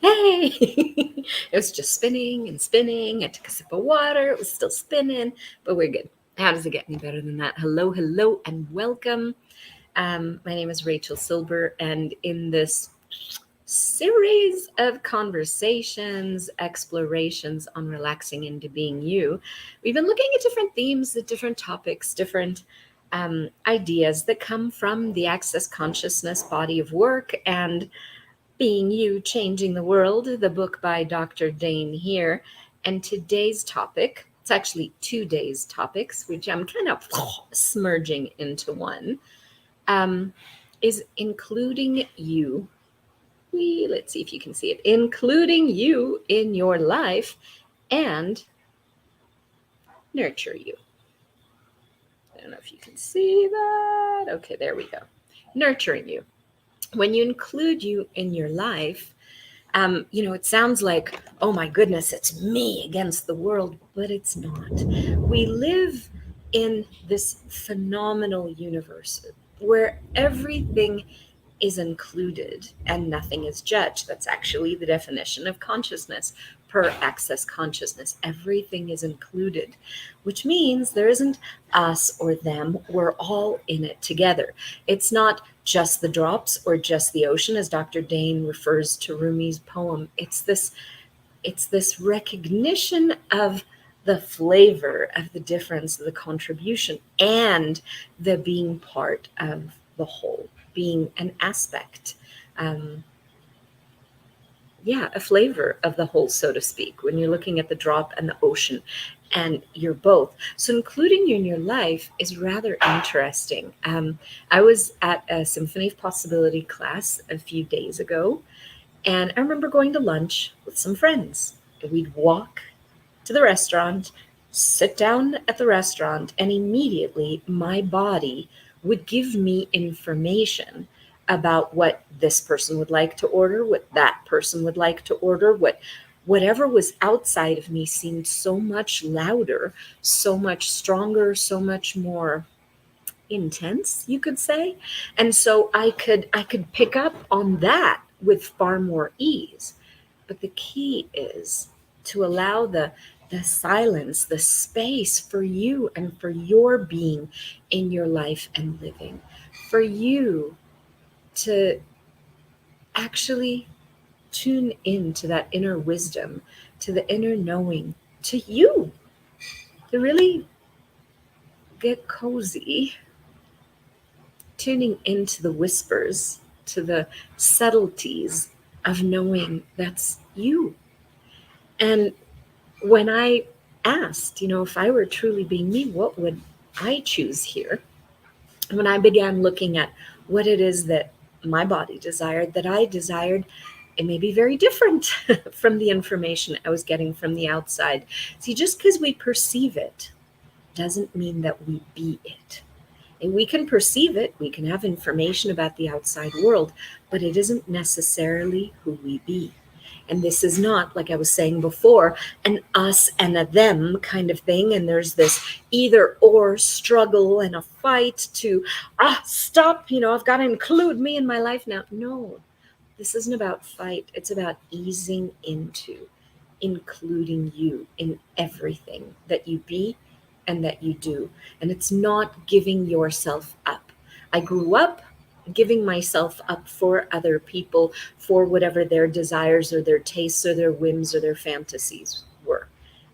Hey, it was just spinning and spinning. I took a sip of water. It was still spinning, but we're good. How does it get any better than that? Hello, hello, and welcome. My name is Rachel Silber, and in this series of conversations, explorations on relaxing into being you, we've been looking at different themes, at different topics, different ideas that come from the Access Consciousness body of work and being You, Changing the World, the book by Dr. Dain here. And today's topic, it's actually today's topics, which I'm kind of smurging into one, is including you. Let's see if you can see it. Including you in your life and nurture you. I don't know if you can see that. Okay, there we go. Nurturing you. When you include you in your life, it sounds like, oh my goodness, it's me against the world, but it's not. We live in this phenomenal universe where everything is included and nothing is judged. That's actually the definition of consciousness per Access Consciousness. Everything is included, which means there isn't us or them. We're all in it together. It's not just the drops or just the ocean, as Dr. Dain refers to Rumi's poem. It's this recognition of the flavor of the difference, the contribution, and the being part of the whole, being an aspect, a flavor of the whole, so to speak, when you're looking at the drop and the ocean, and you're both. So including you in your life is rather interesting. I was at a Symphony of Possibility class a few days ago, and I remember going to lunch with some friends. We'd walk to the restaurant, sit down at the restaurant, and immediately my body would give me information about what this person would like to order, what that person would like to order, whatever was outside of me seemed so much louder, so much stronger, so much more intense, you could say. And so I could pick up on that with far more ease. But the key is to allow the silence, the space for you and for your being in your life and living, for you to actually tune into that inner wisdom, to the inner knowing, to you, to really get cozy, tuning into the whispers, to the subtleties of knowing that's you. And when I asked, if I were truly being me, what would I choose here? When I began looking at what it is that my body desired, that I desired, it may be very different from the information I was getting from the outside. See, just because we perceive it doesn't mean that we be it. And we can perceive it, we can have information about the outside world, but it isn't necessarily who we be. And this is not, like I was saying before, an us and a them kind of thing. And there's this either or struggle and a fight to, stop, I've got to include me in my life now. No, this isn't about fight. It's about easing into including you in everything that you be and that you do. And it's not giving yourself up. I grew up giving myself up for other people, for whatever their desires or their tastes or their whims or their fantasies were.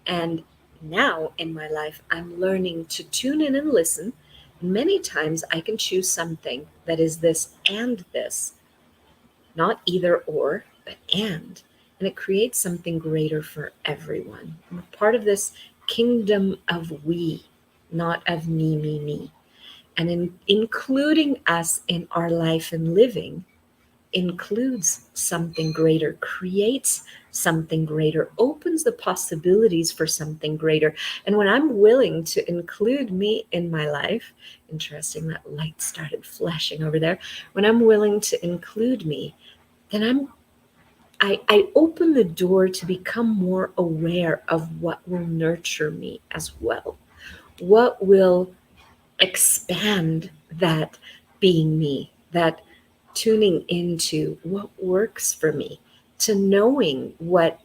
And now in my life, I'm learning to tune in and listen. Many times I can choose something that is this and this, not either or, but and. And it creates something greater for everyone. I'm a part of this kingdom of we, not of me, me, me. And in including us in our life and living includes something greater, creates something greater, opens the possibilities for something greater. And when I'm willing to include me in my life, interesting, that light started flashing over there. When I'm willing to include me, then I open the door to become more aware of what will nurture me as well. What will expand that being me, that tuning into what works for me, to knowing what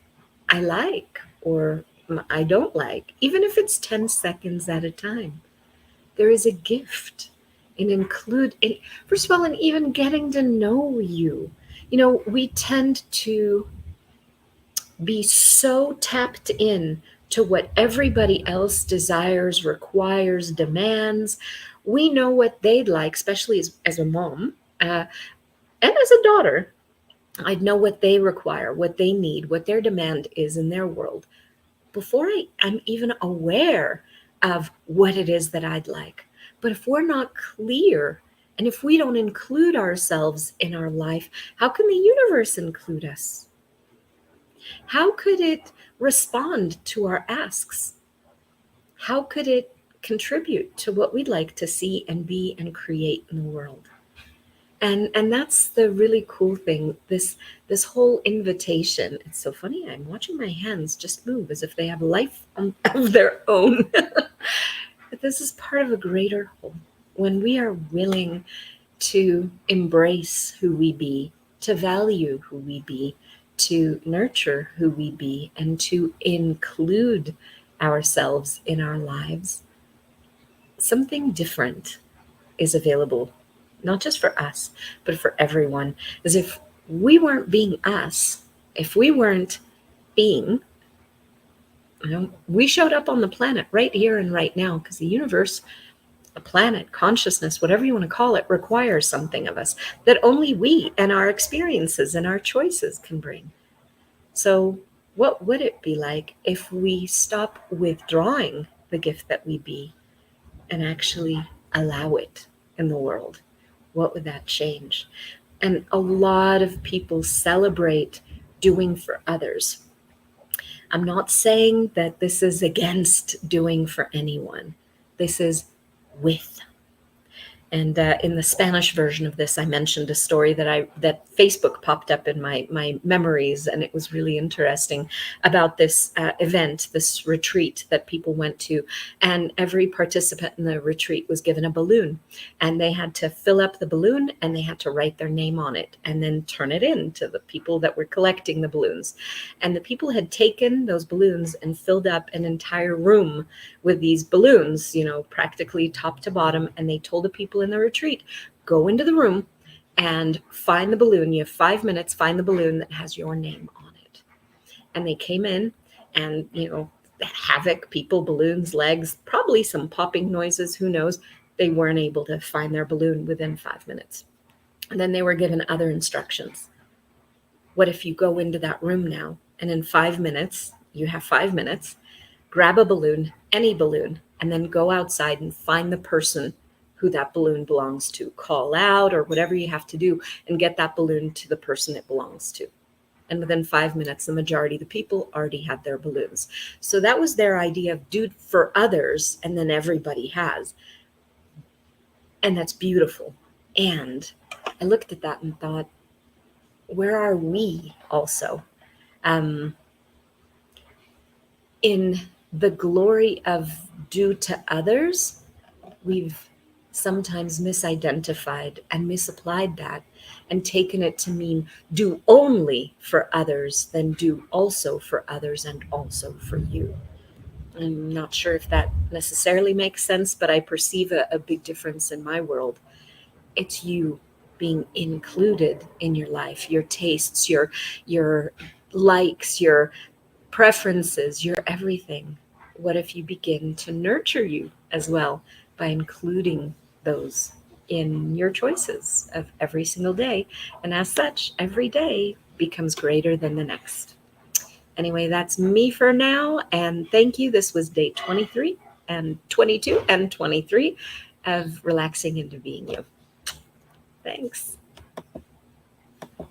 I like or I don't like, even if it's 10 seconds at a time. There is a gift in first of all, in even getting to know you. You know, we tend to be so tapped in to what everybody else desires, requires, demands. We know what they'd like, especially as a mom and as a daughter. I'd know what they require, what they need, what their demand is in their world before I'm even aware of what it is that I'd like. But if we're not clear and if we don't include ourselves in our life, how can the universe include us? How could it respond to our asks? How could it contribute to what we'd like to see and be and create in the world? And that's the really cool thing. This whole invitation. It's so funny. I'm watching my hands just move as if they have life of their own. But this is part of a greater whole. When we are willing to embrace who we be, to value who we be, to nurture who we be, and to include ourselves in our lives, something different is available, not just for us, but for everyone. As if we weren't being us, if we weren't being, we showed up on the planet right here and right now because the universe, a planet, consciousness, whatever you want to call it, requires something of us that only we and our experiences and our choices can bring. So what would it be like if we stop withdrawing the gift that we be and actually allow it in the world? What would that change? And a lot of people celebrate doing for others. I'm not saying that this is against doing for anyone. This is with. And in the Spanish version of this, I mentioned a story that Facebook popped up in my memories, and it was really interesting about this event, this retreat that people went to, and every participant in the retreat was given a balloon, and they had to fill up the balloon and they had to write their name on it and then turn it in to the people that were collecting the balloons. And the people had taken those balloons and filled up an entire room with these balloons, practically top to bottom, and they told the people in the retreat, go into the room and find the balloon. You have 5 minutes, find the balloon that has your name on it. And they came in and, havoc, people, balloons, legs, probably some popping noises, who knows. They weren't able to find their balloon within 5 minutes. And then they were given other instructions. What if you go into that room now and in 5 minutes, you have 5 minutes, grab a balloon, any balloon, and then go outside and find the person who that balloon belongs to. Call out or whatever you have to do and get that balloon to the person it belongs to. And within 5 minutes, the majority of the people already had their balloons. So that was their idea of do for others, and then everybody has. And that's beautiful. And I looked at that and thought, where are we also? In the glory of do to others, we've sometimes misidentified and misapplied that and taken it to mean do only for others, then do also for others and also for you. I'm not sure if that necessarily makes sense, but I perceive a big difference in my world. It's you being included in your life, your tastes, your likes, your preferences, your everything. What if you begin to nurture you as well by including those in your choices of every single day? And as such, every day becomes greater than the next. Anyway, that's me for now. And thank you. This was day 23 and 22 and 23 of Relaxing into Being You. Thanks.